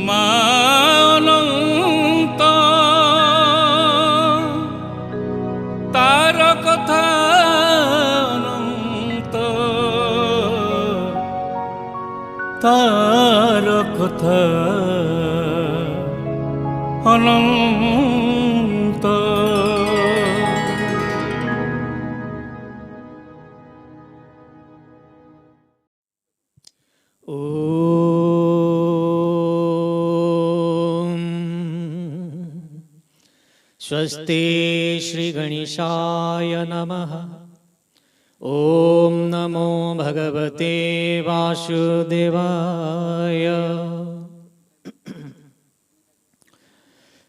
ମାନନ୍ତ ତାର କଥା ଅନନ୍ତ, ତାର କଥା ଅନନ୍ତ। स्वस्ति श्री गणेशाय नमः। ओम नमो भगवते वासुदेवाय।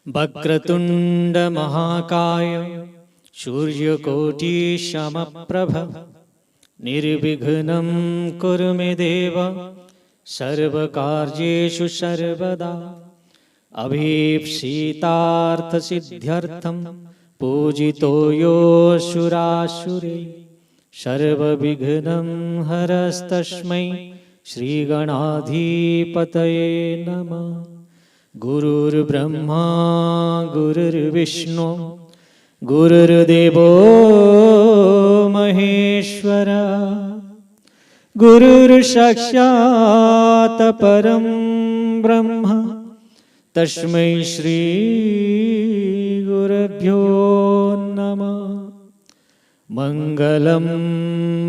वक्रतुंड महाकाय सूर्यकोटि समप्रभ निर्विघ्नं कुरु मे देव सर्वकार्येषु सर्वदा। अभीप्सितार्थसिद्ध्यर्थं पूजितो यो सुरासुरे सर्वविघ्नं हरस्तस्मै श्रीगणाधिपतये नमः। गुरुर्ब्रह्मा गुरुर्विष्णु गुरुर्देवो महेश्वर गुरुर्साक्षात् परं ब्रह्म तस्मै श्री गुरुभ्यो नमः। मंगलम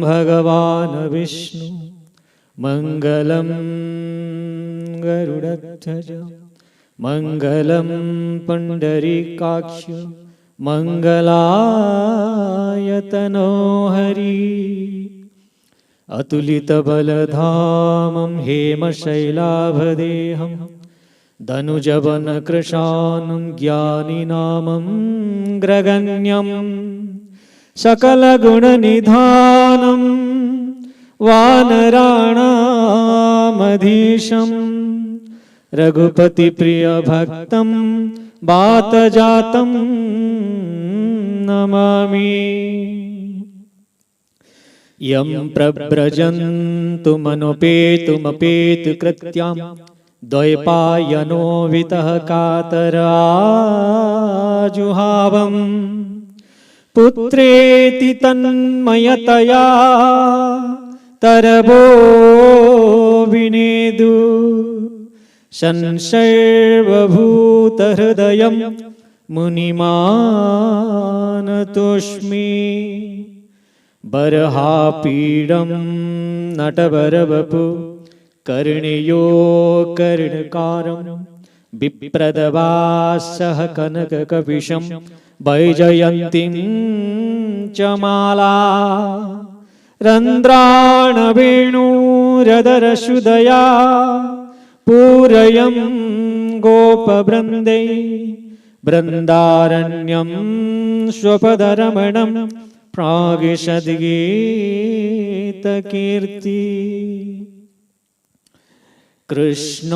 भगवान विष्णु मंगलम गरुडध्वज मंगलम पुंडरीकाक्ष मंगलायतनो हरि। अतुलितबलधामं हेमशैलाभदेहं धनुजवनकृशानं ज्ञानिनामं ग्रगण्यं सकलगुणनिधानं वानराणामधीशं रघुपतिप्रियभक्तं वातजातं नमामि। यं प्रव्रजन्तु मनोपेतुमपेतुकृत्यां द्वैपायनो वितः कातराजुहावं पुत्रेति तन्मयतया तरवो विनेदु संसर्वभूतहृदयं मुनिमानतोऽस्मि। बर्हापीडं नटवरवपु कर्णयो कर्णकारं विप्रदवासः कनककपिशं वैजयन्तीं च माला रन्ध्राणवेणुरदरसुदया पूरयं गोपवृन्दै बृन्दारण्यं स्वपदरमणं प्रागिषद्गीतकीर्ति। कृष्ण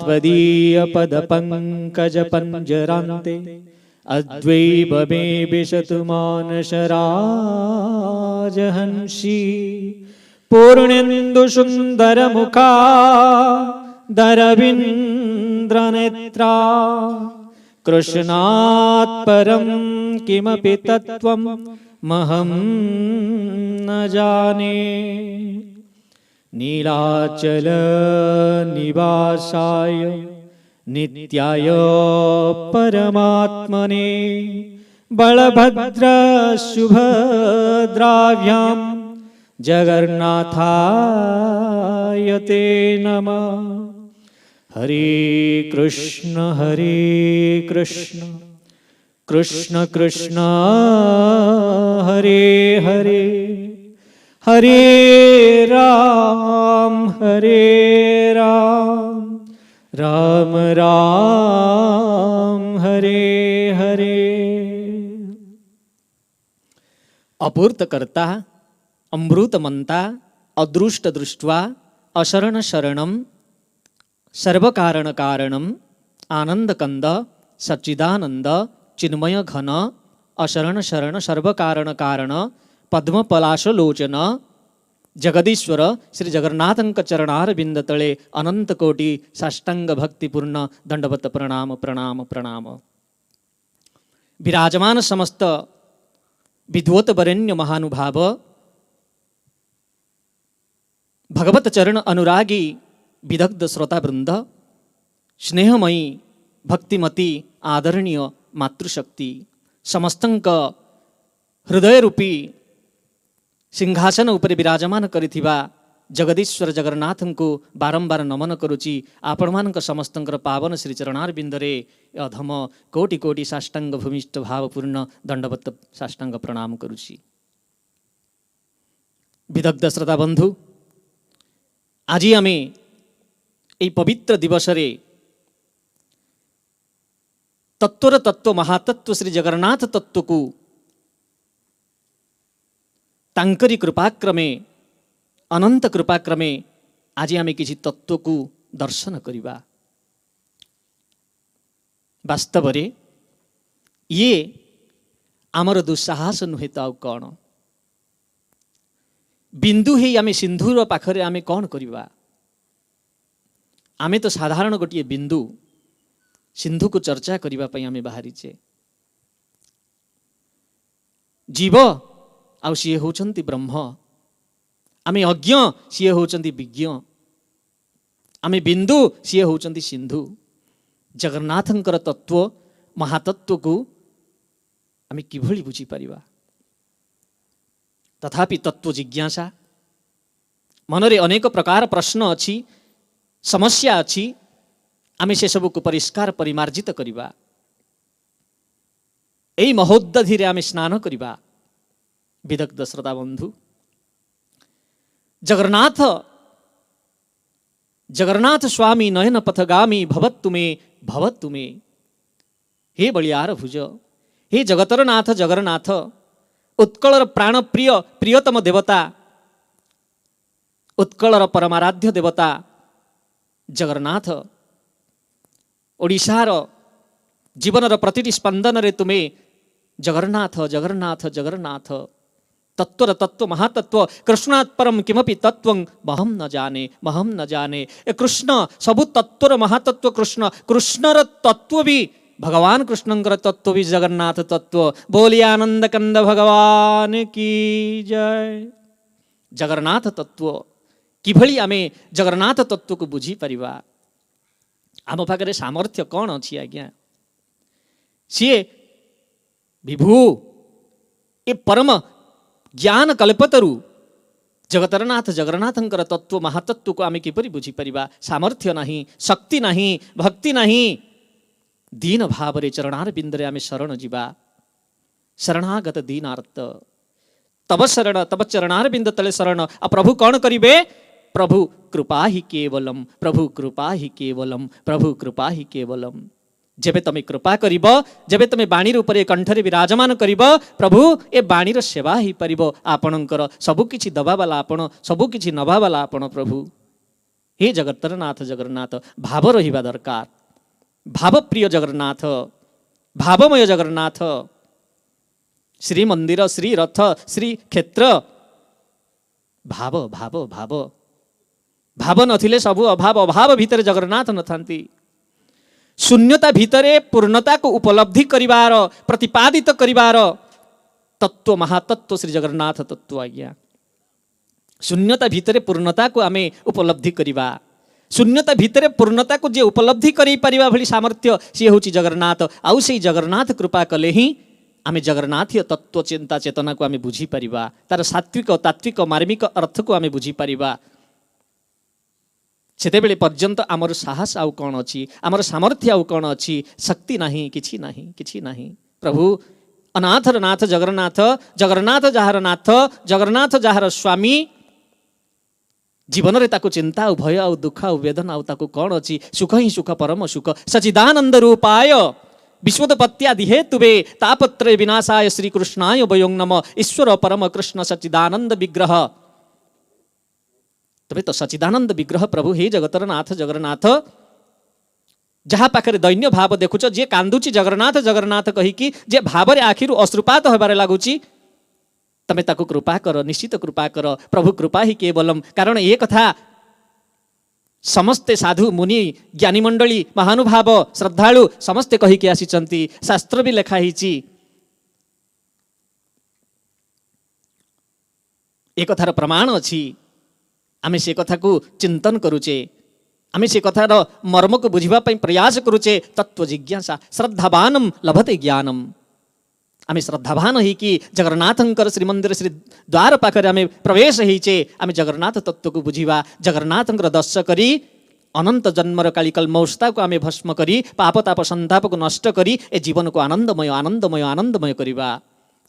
त्वदीयपदपङ्कजपञ्जरान्ते अद्वैवमे विशतु मानसराजहंसि। पूर्णेन्दुसुन्दरमुखा दरविन्द्रनेत्रा कृष्णात् परं किमपि तत्त्वं महं न जाने। नीलाचल निवासाय नित्याय परमात्मने बलभद्र सुभद्राभ्यां जगन्नाथाय ते नमः। हरे कृष्ण कृष्ण कृष्ण हरे हरे हरे राम राम राम हरे हरे। अपूर्त करता अमृत मंता अदृष्ट दृष्ट्वा अशरण शरणम सर्वकारण कारणम आनंद कंद सच्चिदानंद चिन्मय घन अशरण शरण सर्वकारण कारण पद्मपलाशलोचन जगदीश्वर श्री जगन्नाथंक चरणार बिंद तले अनंत कोटि साष्टांग भक्तिपूर्ण दंडवत प्रणाम प्रणाम प्रणाम। विराजमान समस्त विद्वत वरेण्य महानुभाव, भगवत चरण अनुरागी विदग्ध श्रोता वृंद, स्नेहमयी भक्तिमती आदरणीय मातृशक्ति, समस्तंक हृदय रूपी सिंहासन उपरे विराजमान करिथिबा जगदीश्वर जगन्नाथ को बारंबार नमन करुची। आपण मानक समस्तंकर पावन श्री चरणार बिंदरे अधम कोटि कोटि साष्टांग भूमिष्ठ भावपूर्ण दंडवत साष्टांग प्रणाम करुची। विदग्ध श्रोता बंधु, आज आमे এই पवित्र दिवस रे तत्वर तत्व महातत्व श्री जगन्नाथ तत्व को तांकरी कृपाक्रमे अनंत कृपाक्रमे आज आम किसी तत्व को दर्शन करिबा। वास्तव रे ये आमर दुस्साहस नुहे तो आउ कौन। बिंदु हे आम सिंधुर पाखरे आम कौन करिबा। आमे तो साधारण गोटे बिंदु सिंधु को चर्चा करिबा पई आमे बाहरीचे। जीव आउ सी होचंती ब्रह्म, आमे अज्ञ सी होचंती विज्ञ, आमे बिंदु सी होचंती सिंधु। जगन्नाथंकर तत्व महातत्व को आमे किभली बुझी परिबा। तथापि तत्व जिज्ञासा मनरे अनेक प्रकार प्रश्न अछि, समस्या अछि। आमे से सब को परिष्कार परिमार्जित करिबा। एई महोदधि रे आमे स्नान करिबा। विदग्ध श्रोता बंधु, जगन्नाथ जगन्नाथ स्वामी नयन पथगामी भवत्तु मे। हे बलियार भुज, हे जगतर नाथ जगन्नाथ, उत्कलर प्राण प्रिय प्रियतम देवता, उत्कलर परमाराध्य देवता जगन्नाथ, ओडिशार जीवनर प्रतिटी स्पंदन रे तुमे जगन्नाथ जगन्नाथ जगन्नाथ। तत्वर तत्व महातत्व कृष्णात् परम किमपि तत्वं महम न जाने। ए कृष्ण सबु तत्वर महातत्व कृष्ण, कृष्णर तत्व भी भगवान कृष्णंकर तत्व भी जगन्नाथ तत्व। बोलिए आनंद कंद भगवान की जय। जगन्नाथ तत्व किभली आमे जगन्नाथ तत्व को बुझी परिबा। आम पाखरे सामर्थ्य कौन अच्छी आज्ञा। सी विभु ए परम ज्ञान कल्पतरु जगतरनाथ जगन्नाथंकर तत्व महातत्व को आमे किपरि बुझी परिबा। सामर्थ्य नहीं, शक्ति नहीं, भक्ति नहीं। दीन भाव रे चरणार बिंदरे आमे शरण जीवा। शरणागत दीनार्थ तब शरण तब चरणार बिंद तले शरण। आ प्रभु कौन करिबे। प्रभु कृपा ही केवलम, प्रभु कृपा ही केवलम, प्रभु कृपा ही केवलम। जेबे तमे कृपा करिब, जेबे तमे बाणी रूपरे कंठरे विराजमान करिब, प्रभु ए बाणीर सेवा ही परिब। आपणकर सबु किछि दबा वाला आपण, सबु किछि नभा वाला आपण प्रभु। हे जगतर नाथ जगन्नाथ, भाव रहिबा दरकार। भाव प्रिय जगन्नाथ, भावमय जगन्नाथ। श्री मंदिर, श्री रथ, श्री क्षेत्र, भाव भाव भाव भाव नथिले सबु अभाव। अभाव भितरे जगन्नाथ नथांती। शून्यता भितरे पूर्णता को उपलब्धि करिवार, प्रतिपादित करिवार तत्व महातत्व श्री जगन्नाथ तत्व आज्ञा। शून्यता भितरे पूर्णता को आमे उपलब्धि करिवा। शून्यता भितरे पूर्णता को जे उपलब्धि करि परिबा भली सामर्थ्य सी होची जगन्नाथ। आउ सेई जगन्नाथ कृपा कले ही आमे जगन्नाथीय तत्व चिंता चेतना को आमे बुझी परिबा। तार सात्विक तात्विक मार्मिक अर्थ को आमे बुझी परिबा। सेतेबेले पर्यंत आमर साहस आउ कौन अच्छी, आमर सामर्थ्य आउ कौन अच्छी। शक्ति नहीं, किछि नहीं, किछि नहीं। प्रभु अनाथर नाथ जगन्नाथ, जगन्नाथ जहार नाथ, जगन्नाथ जहार स्वामी। जीवन रे ताको चिंता आउ भय आउ दुख आउ वेदना आउ ताको कौन अच्छी। सुख ही सुख परम सुख। सचिदानंद रूपाय विश्वोत्पत्त्यादि हेतुवे तापत्रय विनाशाय श्री कृष्णाय वयं नमः। ईश्वर परम कृष्ण सचिदानंद विग्रह। तबे तो सचिदानंद विग्रह प्रभु हे जगतर नाथ जगन्नाथ। जहाँ पाखरे दैन्य भाव देखुच, जे कांदुची जगन्नाथ जगन्नाथ कहीकि जे भाव रे आखिरु अश्रुपात होबारे लागुची, तमे ताकू कृपा कर, निश्चित कृपा कर। प्रभु कृपा ही केवलम। कारण ये कथा समस्ते साधु मुनि ज्ञानी मंडली महानुभाव श्रद्धालु समस्ते कहीकि आसीचंती, शास्त्र भी लेखा हिची। ए कथार प्रमाण अछि। आमे से कथा को चिंतन करूचे, आमे से कथार मर्म को बुझिबा पई प्रयास करूचे। तत्व जिज्ञासा श्रद्धावानम लभते ज्ञानम। आमे श्रद्धावान ही कि जगन्नाथंकर श्रीमंदिर श्री द्वार पाखरे आमे प्रवेश होइचे। आमे जगन्नाथ तत्व को बुझिबा, जगन्नाथंकर दर्शन करी अनंत जन्मर काली कल्मौष्ता को आमे भस्म करी, पापताप संताप को नष्ट करी ए जीवन को आनंदमय आनंदमय आनंदमय करिबा।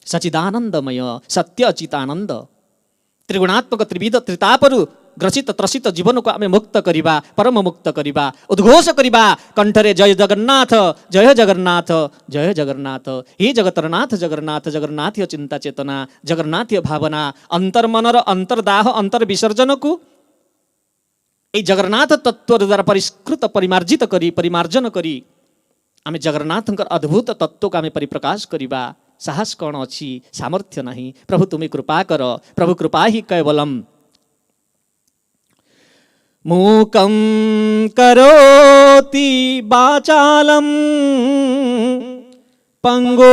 सचिदानंदमय सत्य अचितानंद त्रिगुणात्मक त्रिविध त्रितापरु ग्रसित त्रसित जीवन को आमे मुक्त करिबा, परम मुक्त करिबा, उद्घोष करिबा कंठरे जय जगन्नाथ जय जगन्नाथ जय जगन्नाथ। हे जगतरनाथ जगन्नाथ, जगन्नाथीय चिंता चेतना, जगन्नाथीय भावना, अंतर्मनर अंतर्दाह अंतर विसर्जन को ए जगन्नाथ तत्व द्वारा परिष्कृत परिमार्जित करी परिमार्जन करी आमे जगन्नाथंकर अद्भुत तत्व को आमे परिप्रकाश करिबा। साहस कौन अच्छी, सामर्थ्य नहीं। प्रभु तुम्हें कृपा कर, प्रभु कृपा ही केवलम। मूकं करोति वाचालं पंगुं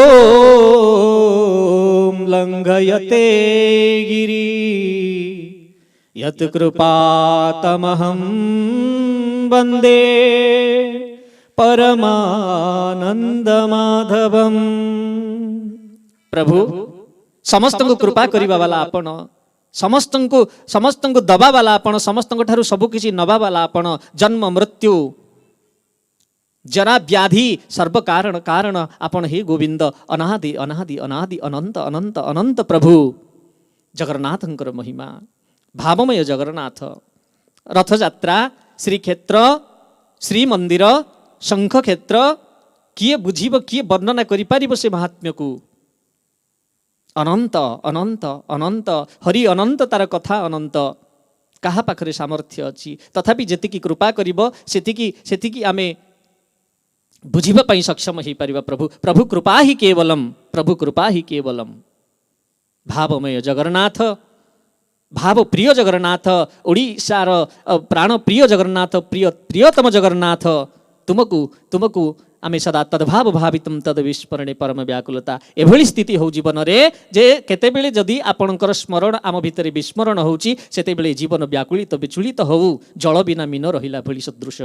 लंघयते गिरि यत् कृपातमहं वन्दे परमानंदमाधवम। प्रभु समस्त को कृपा करिबा वाला आपण, समस्त को दबा वाला आपण, समस्त ठारू सबु किछि नबा वाला आपण। जन्म मृत्यु जरा व्याधि सर्व कारण कारण आपण हे गोविंद। अनादि अनादि अनादि अनंत अनंत अनंत प्रभु जगन्नाथंकर महिमा। भावमय जगन्नाथ रथयात्रा श्रीक्षेत्र श्रीमंदिर शंख क्षेत्र किए बुझीब, किए वर्णना करि पारिब से महात्म्य को। अनंत अनंत अनंत हरि अनंत तार कथा अनंत। कहा पाखरे सामर्थ्य अछि, तथापि जेतिकी कृपा करिब सेतिकी आमे बुझिबा पई सक्षम ही पारिबा। प्रभु प्रभु कृपा ही केवलम, प्रभु कृपा ही केवलम। भावमय जगन्नाथ, भाव प्रिय जगन्नाथ, ओडिशार प्राण प्रिय जगन्नाथ, प्रियतम जगन्नाथ, तुमको आमे सदा तद्भाव भावितम तद विस्मरणे परम व्याकुलता। एभली स्थिति हो जीवन रे जे केतेबेले जदि आपणकर स्मरण आम भितरे विस्मरण होउची सेतेबेले जीवन व्याकुलित विचलित होउ, जल बिना मीन रहिला भली सदृश।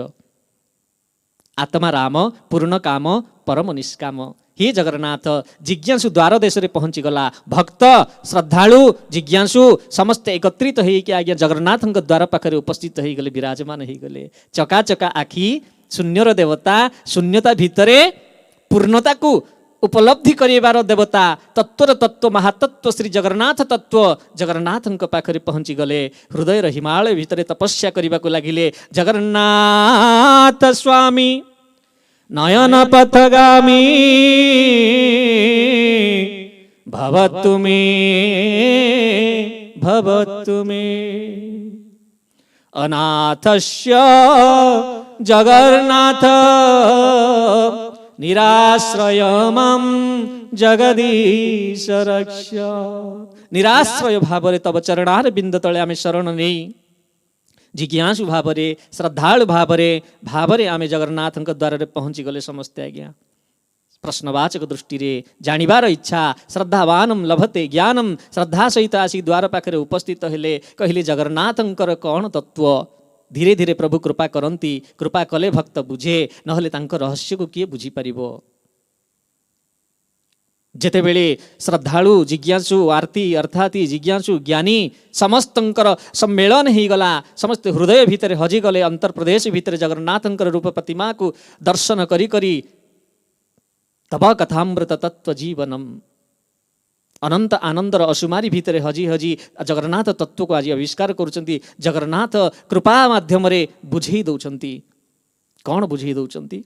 आत्मा राम पूर्ण काम परम निष्काम। हे जगन्नाथ जिज्ञासु द्वार देश रे पहुंची गला। भक्त श्रद्धालु जिज्ञासु समस्त एकत्रित होइके आज्ञा जगन्नाथଙ୍କ द्वार पाखरे उपस्थित होई गले, विराजमान होई गले। चका चका आखि शून्यर देवता, शून्यता भितरे पूर्णता को उपलब्धि करिबार देवता, तत्वर तत्व महातत्व श्री जगन्नाथ तत्व जगन्नाथଙ୍କ पाखरे पहुंची गले। हृदय र हिमालय भितरे तपस्या करिबा को लागिले। जगन्नाथ स्वामी नयन पथगामी भवतु मे भवतु मे। अनाथस्य जगन्नाथ निराश्रयमं जगदीश रक्ष। निराश्रय भावरे तब चरणार बिंद तले आमे शरण नेई जिज्ञासु भावरे श्रद्धालु भावरे आमे जगन्नाथଙ୍କ द्वारे पहुंची गले। समस्ते आज्ञा प्रश्नवाचक दृष्टि रे जानिबार इच्छा। श्रद्धावानम लभते ज्ञानम। श्रद्धा सहित आसी द्वार पाखरे उपस्थित हेले, कहिले जगन्नाथंकर कौन तत्व। धीरे धीरे प्रभु कृपा करंती, कृपा कले भक्त बुझे, नहले तांकर रहस्य को किए बुझी परिबो। जेतेबेले श्रद्धालु जिज्ञासु आरती अर्थात जिज्ञासु ज्ञानी समस्तंकर सम्मेलन ही गला, समस्त हृदय भितरे हजी गले। अंतर प्रदेश भितरे जगन्नाथंकर रूप प्रतिमा को दर्शन करी करी तब कथामृत तत्व जीवनम अनंत आनंदर असुमारी भितरे हजी हजी जगन्नाथ तत्व को आज आविष्कार करुचंती। जगन्नाथ कृपा माध्यम रे बुझेई दउचंती। कौन बुझेई दउचंती?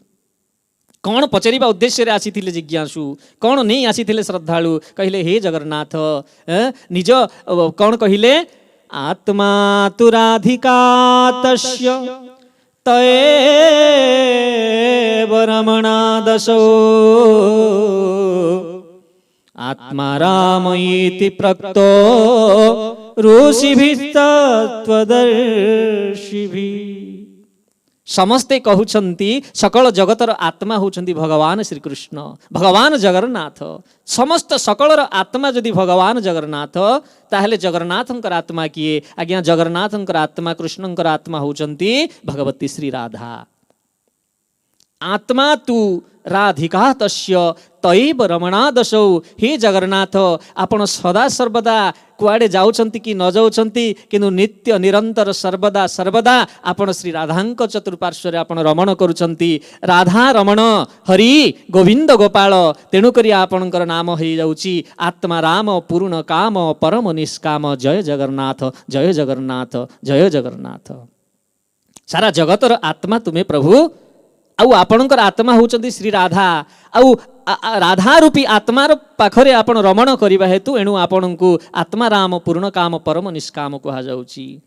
कौन पचारिबा उद्देश्य रे आसीथिले जिज्ञासु, कौन नहीं आसीथिले श्रद्धालु। कहिले हे जगन्नाथ निज कौन कहिले आत्मा तुराधिका तस्य तयेव रमणा दशो आत्मा राम इति प्रक्तो ऋषिभिस्तत्त्वदर्शिभिः। समस्ते कहउछन्ति सकल जगतर आत्मा होउछन्ति भगवान श्रीकृष्ण, भगवान जगन्नाथ। समस्त सकलर आत्मा जदि भगवान जगन्नाथ ताहेले जगन्नाथंकर आत्मा किए? आज्ञा जगन्नाथंकर आत्मा कृष्णंकर आत्मा होउछन्ति भगवती श्री राधा। आत्मा तु राधिका तस्य तैव रमणादशौ। हे जगन्नाथ आपण सदा सर्वदा कुआडे जाउछन्ति कि न जाउछन्ति किन्तु नित्य निरंतर सर्वदा सर्वदा आपण श्री राधांक चतुर्पार्श्वरे आपण रमण करूछन्ति। राधा रमण हरि गोविंद गोपाल, तेणु करी आपणकर नाम होई जाउछि आत्मा राम पूर्ण काम परम निष्काम। जय जगन्नाथ जय जगन्नाथ जय जगन्नाथ। सारा जगतर आत्मा तुमे प्रभु, आउ आपणकर आत्मा होउछन्ति श्री राधा। आउ राधा रूपी आत्मार पाखरे आपण रमण करिबा हेतु एणु आपणଙ୍କୁ आत्मा राम पूर्ण काम परम निष्काम कहा जाउछि।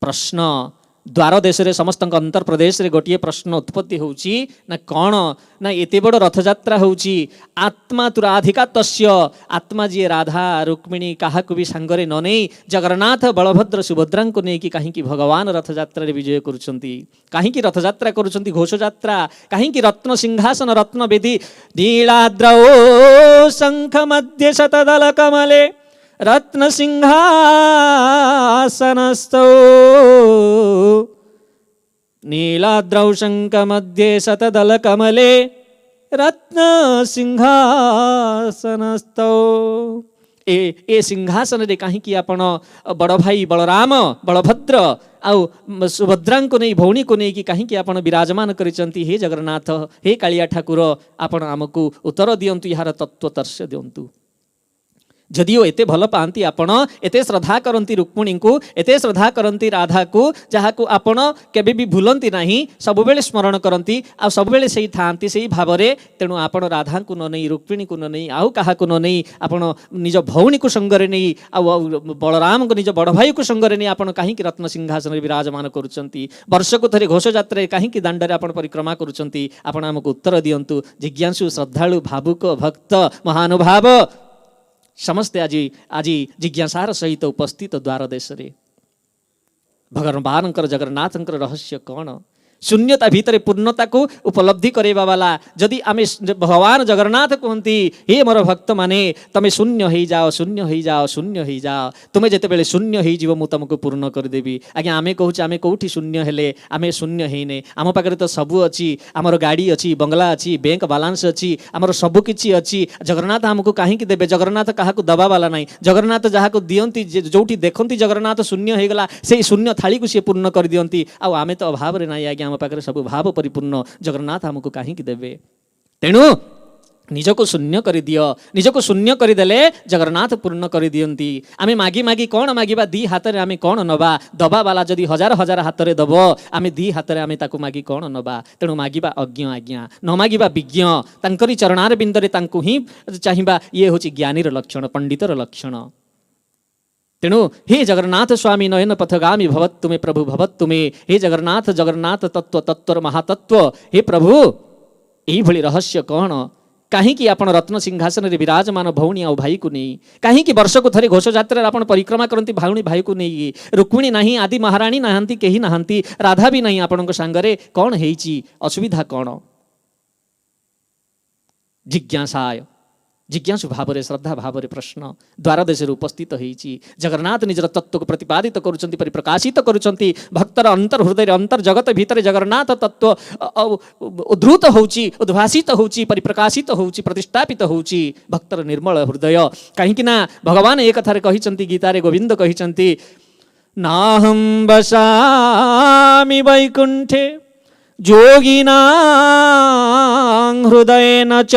प्रश्न द्वार देश रे समस्त अंतर प्रदेश रे गोटिए प्रश्न उत्पत्ति होउछि ना कौन ना एते बड़ रथयात्रा होउछि। आत्मा तु राधिका तस्य, आत्मा जी राधा रुक्मिणी काहाकु भी सांगरे न नै जगन्नाथ बलभद्र सुभद्रा को नै कि काहे कि भगवान रथयात्रा रे विजय करूछन्ति। काहे कि रथयात्रा करूछन्ति घोष यात्रा, काहे कि रत्न सिंहासन रत्न वेदी नीलाद्रौ शंख मध्य शतदल कमले रत्न सिंहासनस्थौ। नीलाद्रौ शंख मध्ये शतदल कमले रत्न सिंहासनस्थौ। ए सिंहासन रे काहे कि आपण बड़ भाई बलराम बलभद्र आउ सुभद्रा को नहीं भौणी को नहीं कि काहे कि आपण विराजमान करिसंती। हे जगन्नाथ हे कालिया ठाकुर आपण आमको उत्तर दियंतु, यार तत्वदर्श दियंतु। जदिओ एते भल पाती आपण एते श्रद्धा करती रुक्मिणी को, एते श्रद्धा करती राधा को, जहाँ को आपण केबे भी भूलती नहीं, सब बेले स्मरण करती आ सब बेले सही थांती सही भावरे। तेणु आपण राधा को न नहीं रुक्मिणी को न नहीं आउ कहा को न नहीं आपण निज भौणी को संगरे नहीं आ बलराम को निज बड़ भाई को संगरे नहीं आपण काहे कि रत्न सिंहासन विराजमान करूछंती। वर्ष को थरे घोष यात्रा काहे कि दांडरे आपण परिक्रमा करूछंती। आपण हमको उत्तर दियंतु। जिज्ञासु श्रद्धालु भावुक भक्त महानुभाव समस्ते आज आज जिज्ञासार सहित उपस्थित द्वार देश रे भगवान जगन्नाथ रहस्य कौन? शून्यता भितर पूर्णता को उपलब्धि करेबा वाला जदि आमे भगवान जगन्नाथ कहती हे मोर भक्त माने तमे शून्य हो जाओ शून्य हो जाओ शून्य हो जाओ, तुमे जेते बेले शून्य हो जीव मु तुमको पूर्ण कर देबी। आज्ञा आमे कहूचे आमे कोठी शून्य हेले आमे शून्य हेने। आम पाखरे तो सबु अछि, आमर गाड़ी अछि, बंगला अछि, बैंक बालांस अछि, आमर सबु किछि अछि। जगन्नाथ हमको काहे कि देबे? जगन्नाथ काहाकू दबा वाला नहीं। जगन्नाथ जहाको दियंती जोठी देखंती जगन्नाथ शून्य हो गला से शून्य थाली को सी पूर्ण कर दियंती। आ आमे तो अभाव रे नहीं। आज्ञा आम पाखरे सब भाव परिपूर्ण, जगन्नाथ हमको काहे कि देबे? तेणु निजको शून्य कर दियो। निजको शून्य करदेले जगन्नाथ पूर्ण कर दियंती। आमे मागी मागी कौन मागिबा? दी हाथ रे आमे कौन नबा? दबा वाला जदि हजार हजार हाथ रे दबो, आमे दी हाथ रे आमे ताकू मागी कौन नबा? तेणु मागिबा अज्ञ आज्ञा, न मागिबा विज्ञ। तांकरी चरणार बिंदरे तांकू ही चाहिबा। ये होची ज्ञानीर लक्षण, पंडितर लक्षण। तेणु हे जगन्नाथ स्वामी नयन पथगामी भवत तुमे प्रभु भवत तुमे। हे जगन्नाथ जगन्नाथ तत्व तत्वर महातत्व हे प्रभु यही भली रहस्य कौन? काहे कि आपण रत्न सिंहासन रे विराजमान भौणी आ भाई को नहीं? काहे कि वर्ष को थरे घोष यात्रा आपण परिक्रमा करती भाउणी भाई को नहीं? रुक्मिणी नहीं, आदि महाराणी नहांती, केही नहांती, राधा भी नहीं आपणक सांगरे। कौन हेची? असुविधा कौन? जिज्ञासाय जिज्ञासु भाव श्रद्धा भाव प्रश्न द्वार देश उपस्थित होईची। जगन्नाथ निजर तत्व को प्रतिपादित करुचंती, परिप्रकाशित करुचंती। भक्तर अंतर हृदय अंतर जगत भीतर जगन्नाथ तत्व उद्धृत होउची, उद्भासित होउची, परिप्रकाशित होउची, प्रतिष्ठापित होउची भक्तर निर्मल हृदय। काहेकि ना भगवान एक थारे कहिचंती, गीतारे गोविंद कहिचंती, नाहं वसामि वैकुंठे जोगिनां हृदयेन च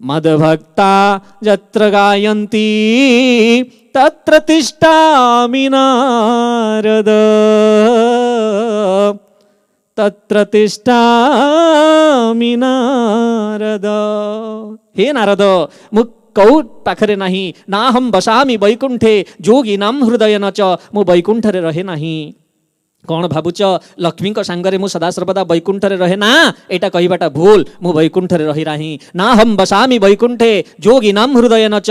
मद्भक्ता यत्र गायन्ति तत्र तिष्ठामि नारद, तत्र तिष्ठामि नारद। हे नारद मु कौ पाखरे नहीं, नाहं वसामि वैकुंठे जोगिनां हृदयेन च, मु वैकुंठरे रहे नहीं। कौन भावुच लक्ष्मी सांगरे मु सदासर्वदा वैकुंठरे रहे ना, एटा कहबाटा भूल। मु वैकुंठरे रही राही ना, हम बसामी वैकुंठे जोगी नाम हृदय न च।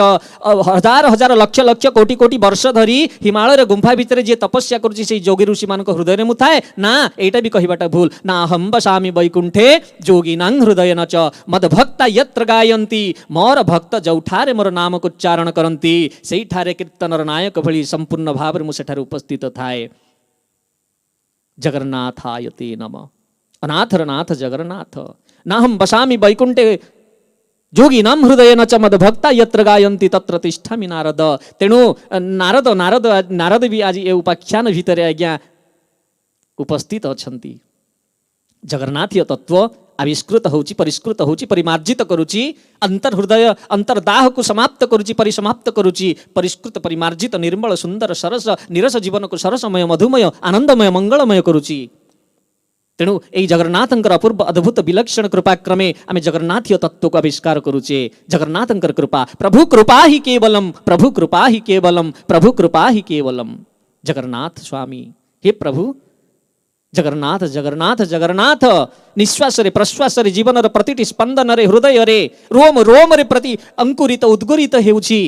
हजार हजार लक्ष लक्ष कोटि कोटि वर्ष धरी हिमालय गुंफा भितर जे तपस्या करुछि से जोगी ऋषि मानक हृदय मु थाए ना, एटा भी कहबाटा भूल। ना हम बसामी वैकुंठे जोगी नाम हृदय न च, मद भक्ता यत्र गायन्ति। मोर भक्त जोठारे मोर नाम को उच्चारण करन्ति सेही ठारे कीर्तनर नायक भली संपूर्ण भाव मु सेठारे उपस्थित थाए। जगन्नाथायते नमः। अनाथर नाथ जगन्नाथ। ना हम बसामी वैकुंठे जोगी नाम हृदय न च, मद भक्ता यत्र गायन्ति तत्र तिष्ठामि नारद। तेणु नारद नारद नारद भी आज ए उपाख्यान भितर आज्ञा उपस्थित अछंती। जगन्नाथीय तत्व आविष्कृत होउची, परिष्कृत होउची, परिमार्जित करुची, अंतर्हृदय अंतर्दाह को समाप्त करुची, परिसमाप्त करुची, परिष्कृत परिमार्जित निर्मल सुंदर सरस निरस जीवन को सरसमय मधुमय आनंदमय मंगलमय करुची। तेणु यही जगन्नाथंकर अपूर्व अद्भुत विलक्षण कृपाक्रमे आमे जगन्नाथीय तत्व को आविष्कार करुचे। जगन्नाथंकर कृपा, प्रभु कृपा ही केवलम, प्रभु कृपा ही केवलम, प्रभु कृपा ही केवलम। जगन्नाथ स्वामी, हे प्रभु जगन्नाथ जगन्नाथ जगन्नाथ। निश्वास रे प्रश्वास रे जीवन प्रतिटी स्पंदन रे हृदय रे रोम रोम रे प्रति अंकुरित उद्गुरित हेउछि।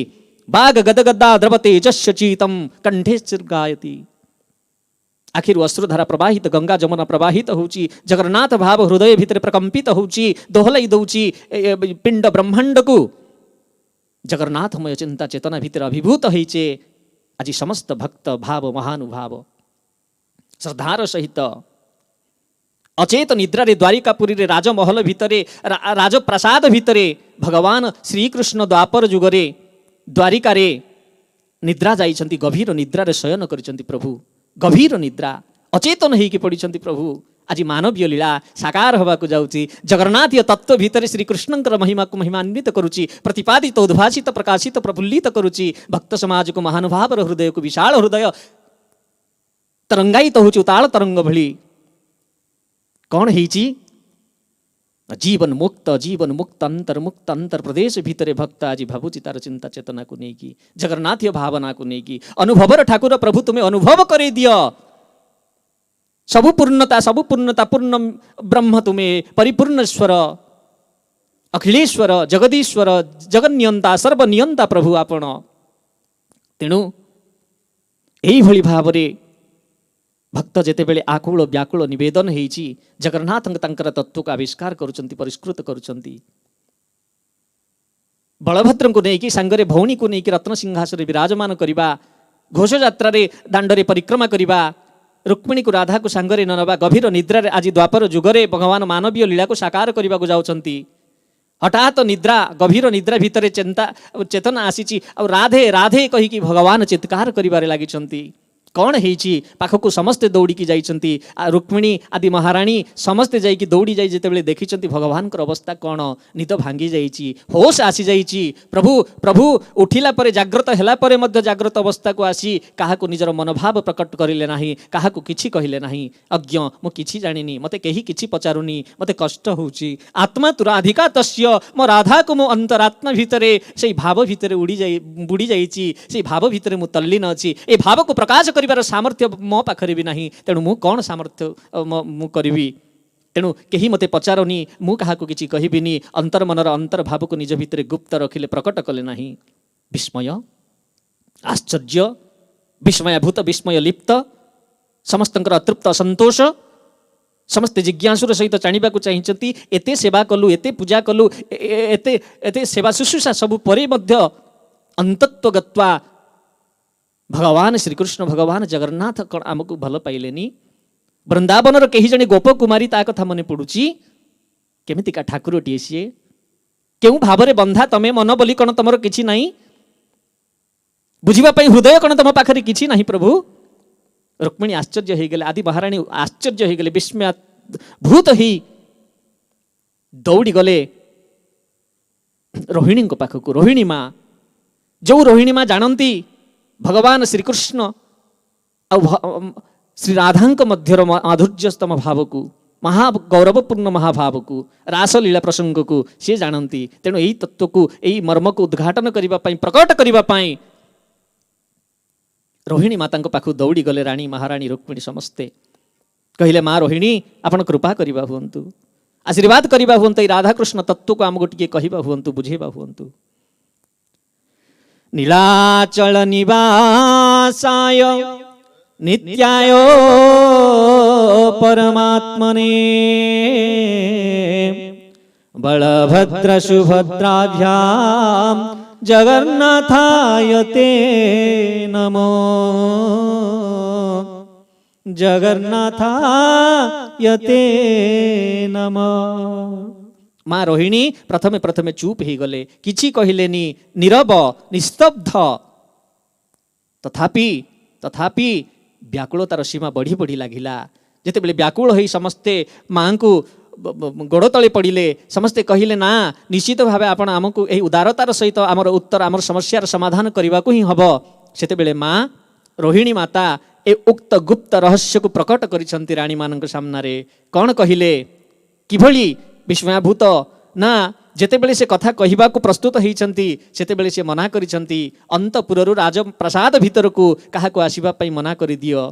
बाग गदगदा द्रवते जस्य चीतम कंठे गायति। आखिर अश्रुधारा प्रवाहित गंगा जमुना प्रवाहित होउछि। जगन्नाथ भाव हृदय भितर प्रकंपित होउछि, दोहलै दउछि पिंड ब्रह्मांड को। जगन्नाथमय चिंता चेतना भितर अभिभूत होइछे। आज समस्त भक्त भाव महानुभाव श्रद्धार सहित अचेत निद्रा रे द्वारिकापुरी रे राजमहल भितरे राजप्रसाद भितरे भगवान श्रीकृष्ण द्वापर जुगरे द्वारिका रे निद्रा जाइछन्ति, गभीर निद्रा रे शयन करिछन्ति प्रभु। गभीर निद्रा अचेतन हेकि पडिछन्ति प्रभु। आज मानवीय लीला साकार होबाकु जाउछि। जगन्नाथीय तत्व भितरे श्रीकृष्णंकर महिमा को महिमान्वित करुछि, प्रतिपादित उद्भासित प्रकाशित प्रफुल्लित करुछि। भक्त समाज को महानुभाव हृदय को विशाल हृदय तरंगायित होउछि उताल तरंग भली। कौन हेछि? जीवन मुक्त अंतर प्रदेश भितरे भक्त आज भावुछि तार चिंता चेतना को नेकी, जगन्नाथीय भावना को नेकी। अनुभवर ठाकुर प्रभु तुम्हें अनुभव करे दियो। सबु पूर्णता पूर्ण ब्रह्म तुम्हें परिपूर्णेश्वर अखिलेश्वर जगदीश्वर जगन्नियंता सर्वनियंता प्रभु आपण। तेणु एही भली भावरे भक्त जेते बेले आकुल व्याकुल निवेदन हेछि, जगन्नाथ तंकर तत्व को आविष्कार करुचंती, परिष्कृत करुचंती। बलभद्र को नेकी सांगरे भौणी को नेकी रत्न सिंहासन विराजमान करिबा, घोष यात्रा रे दांडरे परिक्रमा करिबा, रुक्मिणी को राधा को सांगरे ननबा, गभीर निद्रा रे आज द्वापर जुगरे भगवान मानवीय लीला को साकार करिबा को जाउचंती। हठात निद्रा गभीर निद्रा भितरे चेतना आसीची और राधे राधे कही कि भगवान चित्कार करिबारे लागिचंती। कौन हेछि? पाखकु समस्ते दौड़िकी जाइछन्ति। रुक्मिणी आदि महाराणी समस्ते जाइकी दौड़ी जाई जेतेबेले देखिछन्ति भगवान कर अवस्था कौन, निद भांगी जाइछि, होश आसी जाइछि। प्रभु प्रभु उठिला परे जाग्रत हेला परे मध्य जाग्रत अवस्था को आसी काहाकु निजर मनोभाव प्रकट करिले नाही, काहाकु किछि कहिले नाही। अज्ञ मो किछि जानिनी, मते केही किछि पचारुनी, मते कष्ट होउछि। आत्मा तुराधिका तस्य, मो राधा को मो अंतरात्मा भितरे सेही भाव भितरे बुड़ी जाइछि, सेही भाव भितरे मु तल्लीन अछि। ए भाव को प्रकाश करिवार सामर्थ्य मो पाखरे भी नाही। तेणु मु कौन सामर्थ्य मु करिवि? तेणु केही मते पचारनी, मु काहाकु किछि कहिबिनी। अंतर मनर अंतर भाव को निज भितरे गुप्त रखिले, प्रकट कले नाही। विस्मय आश्चर्य विस्मयाभूत विस्मय लिप्त समस्तंकर अतृप्त असंतोष समस्त जिज्ञासुर सहित जानिबाकु चाहिन्छन्ति। एते सेवा कलु, एते पूजा कलु, एते सेवा शुश्रूषा सबु परे मध्य अंतत्व गत्वा भगवान श्रीकृष्ण भगवान जगन्नाथ कौन आमको भल पाइलेनी? वृंदावन कही जने गोप कुमारी ता कथा मने पड़ुची। केमितिका ठाकुरटीए सीए, केउ भावरे बंधा तमे मन बोली कौन तमर किछि नाही? बुझिबा पई हृदय कौन तम पाखरे किछि नाही? प्रभु रुक्मिणी आश्चर्य हो गले, आदि महाराणी आश्चर्य हो गले, विस्मय भूत ही दौड़ी गले रोहिणी पाखक। रोहिणी माँ, जो रोहिणी माँ जानती भगवान श्रीकृष्ण श्री राधांक मध्यर माधुर्यस्तम भाव को, महागौरवपूर्ण महाभाव को, रासलीला प्रसंग को सी जानती। तेणु यही तत्व को, यही मर्म को उद्घाटन करने प्रकट करने रोहिणी माता पाखु दौड़ी गले राणी महाराणी रुक्मिणी समस्ते। कहले माँ रोहिणी आपण कृपा करवा हुंतु आशीर्वाद करवा हुंतु राधाकृष्ण तत्व को आमको टिके कहवा हुंतु बुझेवा हुंतु। नीलाचल निवासाय नित्याय परमात्मने बलभद्र सुभद्राभ्याम जगन्नाथाय ते नमो जगन्नाथाय ते नमः। माँ रोहिणी प्रथमे प्रथमे चुप ही गले किछि कहिलेनी नीरव निस्तब्ध तथापि तथापि व्याकुलतार सीमा बढ़ी बढ़ी लागिला। जेतेबेले व्याकुल होई समस्ते माँ को गोड़ तले पड़िले समस्ते कहिले ना निश्चित भावे आपण आमको एही उदारतार सहित आमर उत्तर आमर समस्यार समाधान करने को ही हब। सेतेबेले माँ रोहिणी माता ए उक्त गुप्त रहस्य को प्रकट करिसंती रानी मानक सामनारे। कौन कहिले किभली विस्मयाभूत ना जेतेबेले से कथा कहिबा को प्रस्तुत होइछंती सेतेबेले से मना करिसंती अंतपुररु राजप्रसाद भितर को काहाको आसीबा पई मना करि दियो।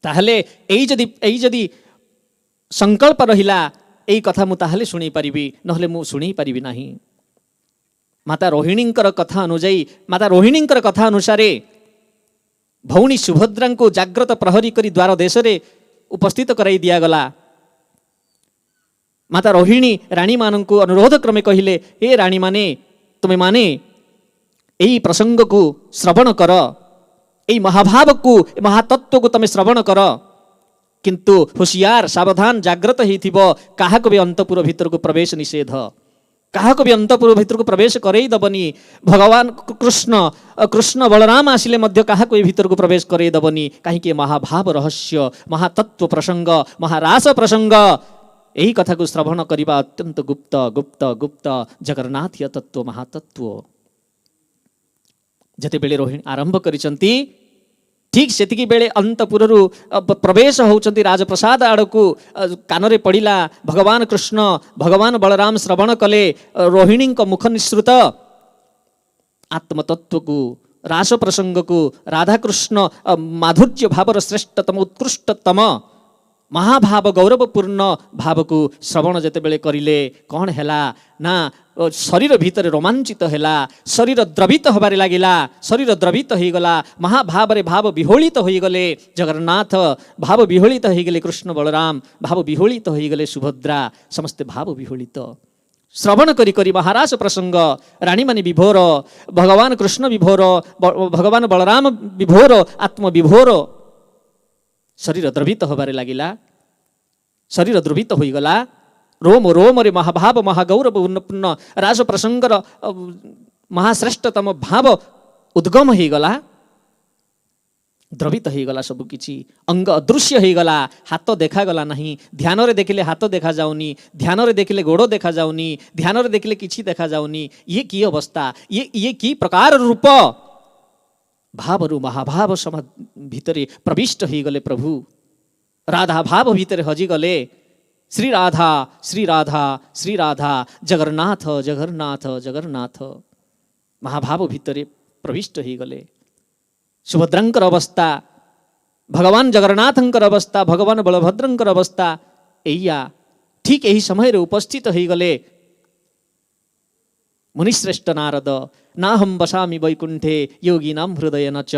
ताहले एई जदी संकल्प रहिला एई कथा मु ताहले सुनी परिबी नहले मु सुनी परिबी नाही। माता रोहिणींकर कथा अनुଯାयी माता रोहिणींकर कथा अनुसारे भौणी सुभद्रा को जाग्रत प्रहरी करी द्वार देश रे उपस्थित कराई दिया गला। माता रोहिणी रानी मान को अनुरोध क्रमे कहिले हे रानी माने तुमे माने यही प्रसंग को श्रवण कर यही महाभाव को महातत्व को तमे श्रवण कर किंतु होशियार सावधान जाग्रत ही थिबो काहाको भी अंतपुर भीतर को प्रवेश निषेध काहाको भी अंतपुर भीतर को प्रवेश करई दबनी। भगवान कृष्ण बलराम आसिले मध्य काहाको भीतर को प्रवेश करई दबनी कहीं महाभाव रहस्य महातत्व प्रसंग महारास प्रसंग यही कथा को श्रवण करने अत्यंत गुप्त गुप्त गुप्त जगन्नाथ तत्व महातत्व जेतेबेले रोहिणी आरंभ करिसंती ठीक सेतिकी बेले अंतपुररु प्रवेश होउचंती राजप्रसाद आड़कू कानरे पड़िला भगवान कृष्ण भगवान बलराम श्रवण कले रोहिणी मुख निसृत आत्मतत्व को रास प्रसंग को राधाकृष्ण माधुर्य भावर श्रेष्ठतम उत्कृष्टतम महाभाव गौरवपूर्ण भाव को श्रवण जेतेबेले करिले कौन हैला ना शरीर भीतर रोमांचित हैला शरीर द्रवित होबारे लागिला शरीर द्रवित हो गला महाभाव रे भाव विहोलित हो गले जगन्नाथ भाव विहोलित हो गले कृष्ण बलराम भाव विहोलित हो गले सुभद्रा समस्त भाव विहोलित श्रवण करी करी महारास प्रसंग रानी मानी विभोर भगवान कृष्ण विभोर भगवान बलराम विभोर आत्म विभोर शरीर द्रवित होबारे लागिला शरीर द्रवित हो गला रोम रोम रे महाभाव महागौरवपूर्ण राज प्रसंगर महाश्रेष्ठतम भाव उद्गम हो गला द्रवित हो गला सब किछि अंग अदृश्य हो गला हाथ देखा गला नहीं ध्यान रे देखिले हाथ देखा जाउनी ध्यान रे देखिले गोड़ देखा जाउनी ध्यान रे देखिले किछि देखा जाउनी ये की अवस्था ये की प्रकार रूप भावरु महाभाव सम भितरे प्रविष्ट हो गले प्रभु राधा भाव भितरे हजि गले श्री राधा श्री राधा श्री राधा जगन्नाथ जगन्नाथ जगन्नाथ महाभाव भितरे प्रविष्ट हो गले सुभद्रांकर अवस्था भगवान जगन्नाथंकर अवस्था भगवान बलभद्रंकर अवस्था एया ठीक यही समय रे उपस्थित हो गले मुनिश्रेष्ठ नारद ना हम बसामि वैकुंठे योगी नाम हृदय न च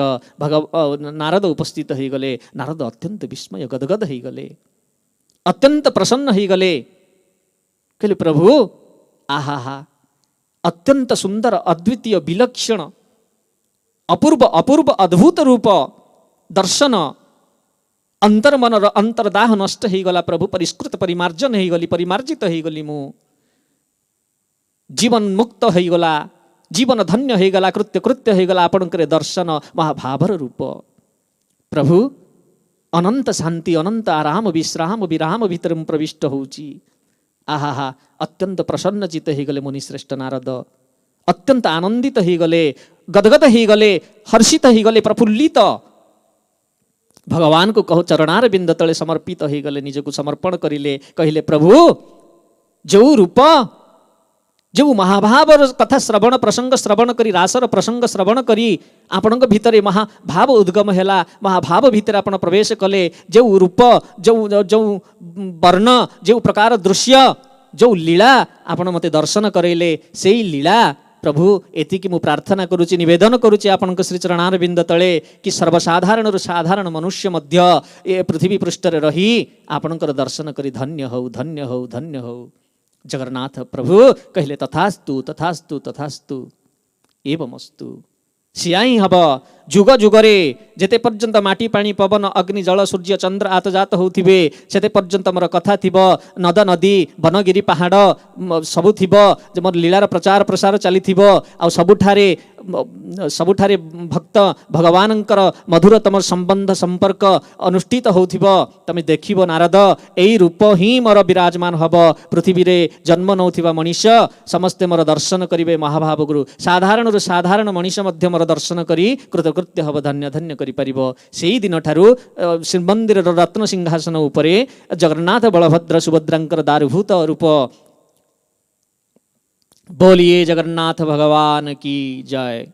नारद उपस्थित हो गले नारद अत्यंत विस्मय गदगद हो गले अत्यंत प्रसन्न हो गले कहले प्रभु आहा अत्यंत सुंदर अद्वितीय विलक्षण अपूर्व अपूर्व अद्भुत रूप दर्शन अंतर्मन अंतर्दाह नष्ट हो गला प्रभु परिष्कृत परिमार्जन हो गली परिमार्जित हो गली मु जीवन मुक्त हो गला जीवन धन्य हो गला कृत्य कृत्य हो गला आपणकर दर्शन महाभावर रूप प्रभु अनंत शांति अनंत आराम विश्राम विराम भीतर प्रविष्ट होउची आहा अत्यंत प्रसन्न चित हो गले मुनिश्रेष्ठ नारद अत्यंत आनंदित हो गले गदगद हो गले हर्षित हो गले प्रफुल्लित भगवान को कहो चरणार बिंद तले समर्पित हो गले निज को समर्पण करिले कहिले प्रभु जो रूप जो महाभावर कथा श्रवण प्रसंग श्रवण करी रासर प्रसंग श्रवण करी आपणक भितर महाभाव उद्गम है महाभाव भितर आपण प्रवेश कले जो रूप जो जो वर्ण जो प्रकार दृश्य जो लीला आपण मते दर्शन करैले से लीला प्रभु एतिकी मु प्रार्थना करुची निवेदन करुची आपणक श्री चरणार बिंद तले कि सर्वसाधारण साधारण मनुष्य मध्य ए पृथ्वी पृष्ठ रही आपणकर दर्शन करी धन्य हो धन्य हो धन्य हो। जगन्नाथ प्रभु कहले तथास्तु तथास्तु तथास्तु एवमस्तु। सिया ही हब जुग जुगरे जेते पर्यंत माटी पानी पवन अग्नि जल सूर्य चंद्र आतजात होथिबे सेते पर्यंत मोर कथा थिबो नद नदी वनगिरी पहाड़ सबु थिबो जे मोर लीलार प्रचार प्रसार चलिथिबो आ सबुठारे भक्त भगवानंकर मधुरतम संबंध संपर्क अनुष्ठित होथिबो तमे देखिबो नारद एई रूप ही मोर विराजमान हब पृथ्वी रे जन्म नौथिबा मनुष्य समस्ते मोर दर्शन करिवे महाभाव गुरु साधारण साधारण मनुष्य मध्य मोर दर्शन करी कृतकृत्य हब धन्य धन्य करि परिबो। सेई दिन ठारू श्रीमंदिर रत्न सिंहासन उपरे जगन्नाथ बलभद्र सुभद्रांकर दारुभूत रूप। बोलिए जगन्नाथ भगवान की जय।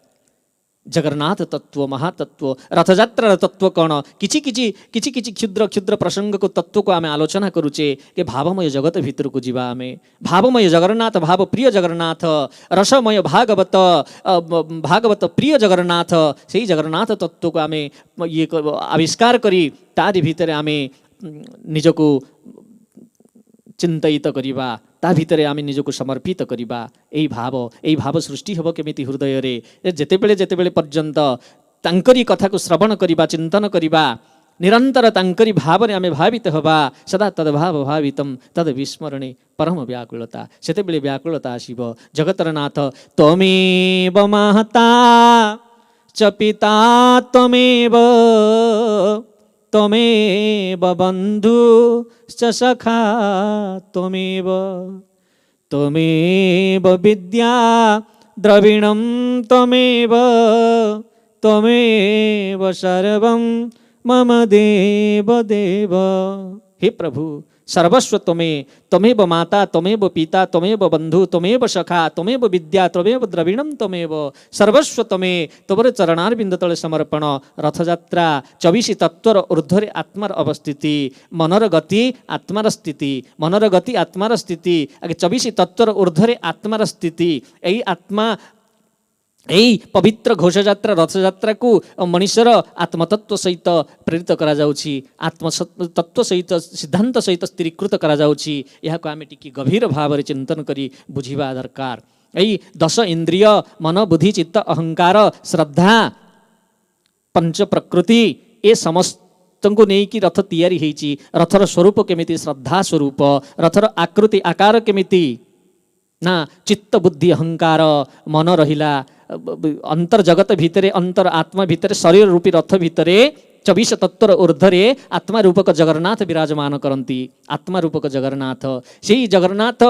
जगन्नाथ तत्व महातत्व रथयात्रा तत्व कौन किछि किछि किछि किछि क्षुद्र क्षुद्र प्रसंग को तत्व को आमे आलोचना करुचे कि भावमय जगत भितर को जीवा आमे भावमय जगन्नाथ भाव प्रिय जगन्नाथ रसमय भागवत भागवत प्रिय जगन्नाथ से जगन्नाथ तत्व को आमे ये आविष्कार करी तारि भितर आमे निजको चिंतित करिबा ता भितर आमे निजको समर्पित करिबा। एई भाव सृष्टि हबो केमिति हृदय रे जेतेबेले पर्यंत तांकरी कथा को श्रवण करिबा चिंतन करिबा निरंतर तांकरी भाव रे आमे भावित हबा सदा तद्भाव भावितम तद विस्मरणे परम व्याकुलता सेतेबेले व्याकुलता आसीबो। जगतर नाथ त्वमेव महता च पिता त्वमेव त्वमेव बंधु च सखा त्वमेव त्वमेव विद्या द्रविणं त्वमेव त्वमेव सर्वं मम देव देव। हे प्रभु सर्वस्व त्वमेव माता त्वमेव पिता त्वमेव बंधु त्वमेव सखा त्वमेव विद्या त्वमेव द्रविणं त्वमेव सर्वस्व तोर चरणारविंद तले समर्पण। रथयात्रा 24 तत्वर ऊर्ध्वरे आत्मार अवस्थिति मनर गति आत्मार स्थिति मनर गति आत्मार स्थिति आगे 24 तत्वर ऊर्ध्वरे आत्मार स्थिति यही आत्मा यही पवित्र घोषयात्रा रथयात्रा को मनुष्यर आत्मतत्व सहित प्रेरित करा जाउछि आत्मतत्व सहित सिद्धांत सहित स्थिरीकृत करा जाउछि। यहाको आमे टिकी गभीर भाव रे चिंतन करी बुझिबा दरकार। यही 10 इंद्रिय मन बुद्धि चित्त अहंकार श्रद्धा पंच प्रकृति ए समस्त को नेकी रथ तैयारी हेछि। रथर स्वरूप केमिति श्रद्धा स्वरूप रथर आकृति आकार केमिति ना चित्त बुद्धि अहंकार मन रहिला अंतर जगत भितरे अंतर आत्मा भितरे शरीर रूपी रथ भितरे 24 तत्वर ऊर्ध्वरे आत्मा रूपक जगन्नाथ विराजमान करती। आत्मा रूपक जगन्नाथ से जगन्नाथ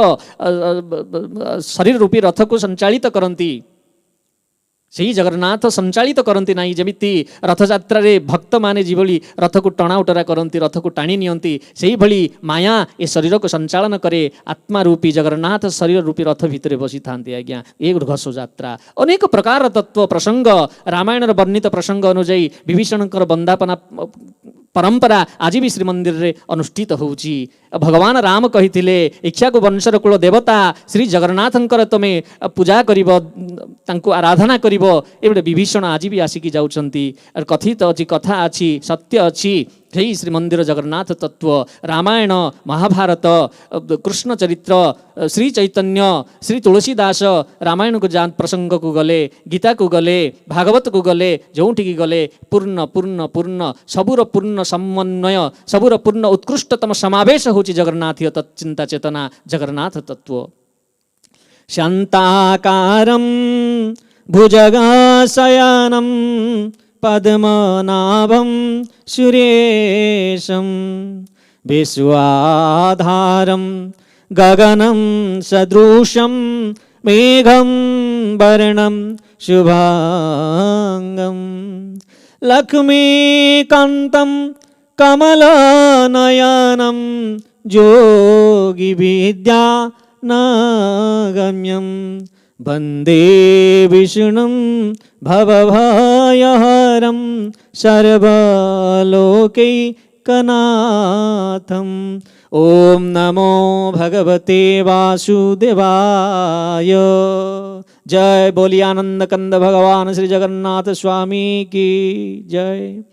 शरीर रूपी रथ को संचालित करती से जगन्नाथ संचालित करती ना जमिति रथयात्रा रे भक्त माने जिभली रथ को टणा उटरा करती रथ को टाणी नियंती सेही भली माया ए शरीर को संचालन करे आत्मा रूपी जगन्नाथ शरीर रूपी रथ भितर बसी थांती। आज्ञा ए घोष यात्रा अनेक प्रकार तत्व प्रसंग रामायण वर्णित प्रसंग अनुଯାयी विभीषणकर बंदापना परंपरा आज भी श्रीमंदिर रे अनुष्ठित होउची। भगवान राम कहिथिले इच्छाको वंशर कुल देवता श्री जगन्नाथंकर तमे पूजा करिवो तांको आराधना करिवो एबे विभीषण आज भी आसिकी जाउछंती। कथित अछि कथा अछि सत्य अछि हे श्रीमंदिर जगन्नाथ तत्व रामायण महाभारत कृष्ण चरित्र श्री चैतन्य श्री तुलसीदास रामायण को जान प्रसंग को गले गीता को गले भागवत को गले जोठी गले पूर्ण पूर्ण पूर्ण सबुर पूर्ण समन्वय सबुर पूर्ण उत्कृष्टतम समावेश होची जगन्नाथ तच्चिंता चेतना जगन्नाथ तत्व। शांताकारं भुजगाशयनं पद्मनाभं सुरेशं विश्वाधारं गगनं सदृशं मेघं वर्णं शुभांगं लक्ष्मीकान्तं कमलनयनं योगिविद्या नागम्यं वन्दे विष्णुं भवभयहरं सर्वलोकैकनाथम्। ॐ नमो भगवते वासुदेवाय। जय बोलिए आनंद कंद भगवान श्री जगन्नाथ स्वामी की जय।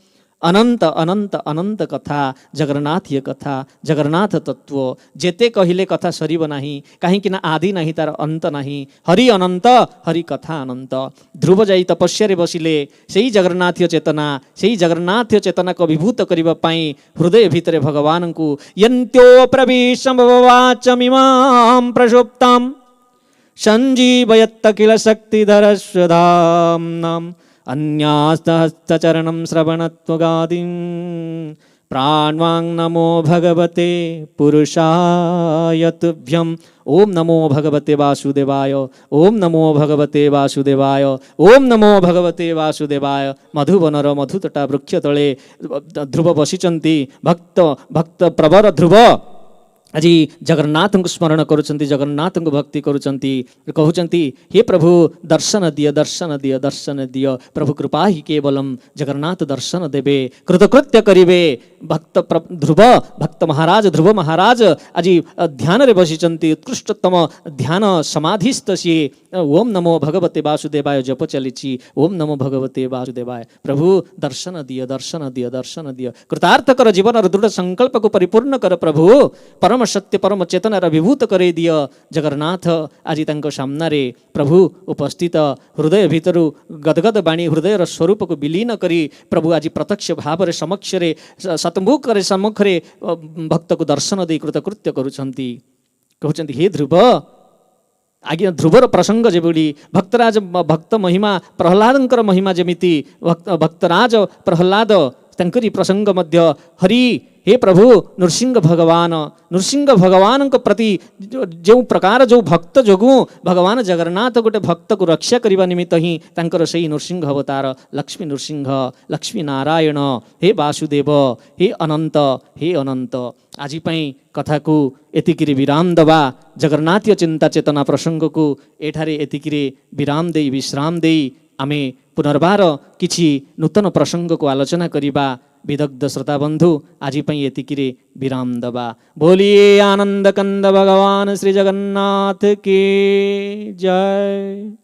अनंत अनंत अनंत कथा जगन्नाथीय कथा जगन्नाथ तत्व जेते कहिले कथा सरीब नाही कहीं आदि नहीं तार अंत नहीं। हरि अनंत हरि कथा अनंत। ध्रुव जाई तपस्या बसिले सेई जगन्नाथीय चेतना सेई जगन्नाथीय चेतना को विभूत करबा पई हृदय भितरे भगवान को यन्त्यो प्रविशमवाचमिमां प्रसुप्तां संजीवयत्त किल शक्तिधरस्वधाम्नाम् अन्यास्तहस्तचरणं श्रवणत्वगादिं प्राण्वां नमो भगवते पुरुषाय तुभ्यं। ओम नमो भगवते वासुदेवाय। ओम नमो भगवते वासुदेवाय। ओम नमो भगवते वासुदेवाय। मधुबनर मधुतटा वृक्ष तले ध्रुव बसिचंती भक्त भक्त प्रवर ध्रुव आज जगन्नाथ को स्मरण करुचंती जगन्नाथ को भक्ति करुचंती कहउचंती हे प्रभु दर्शन दिय दर्शन दिय दर्शन दिय। प्रभु कृपा ही केवलम जगन्नाथ दर्शन देवे कृतकृत्य करिवे। भक्त ध्रुव भक्त महाराज ध्रुव महाराज आज ध्यान रे बसिचंती उत्कृष्टतम ध्यान समाधिस्थ सी। ओम नमो भगवते वासुदेवाय जप चलीची ओम नमो भगवते वासुदेवाय। प्रभु दर्शन दिय दर्शन दिय दर्शन दिय। कृतार्थ कर जीवन दृढ़ संकल्प को परिपूर्ण कर प्रभु। परम सत्य परम चेतना विभूत करे दिय। जगन्नाथ आज तांको सामना रे प्रभु उपस्थित हृदय भितरु गदगद बाणी हृदय स्वरूप को विलीन करी प्रभु आज प्रत्यक्ष भाव रे समक्ष रे सतमुख रे सम्मुख रे भक्त को दर्शन दे कृतकृत्य करुछंती। कहउछंती हे ध्रुव आज्ञा ध्रुवर प्रसंग जेबडी भक्तराज भक्त महिमा प्रहलादंकर महिमा जेमिति भक्तराज प्रहलाद तंकरी प्रसंग मध्य हरि हे प्रभु नृसिंह भगवान को प्रति जो प्रकार जो भक्त जोगु भगवान जगन्नाथ गोटे भक्त को रक्षा करने निमित्त ही तांकर सही नृसिंह अवतार लक्ष्मी नृसिंह लक्ष्मी नारायण हे वासुदेव हे अनंत आज पई कथा को एतिकिरी विराम दबा। जगन्नाथीय चिंता चेतना प्रसंग को एठारे एतिकिरी विराम देई विश्राम देई आमे पुनर्बार किछि नूतन प्रसंग को आलोचना करिबा। विदग्ध श्रोता बंधु आज पई एतिकिरे विराम दबा। बोलिए आनंद कंद भगवान श्री जगन्नाथ की जय।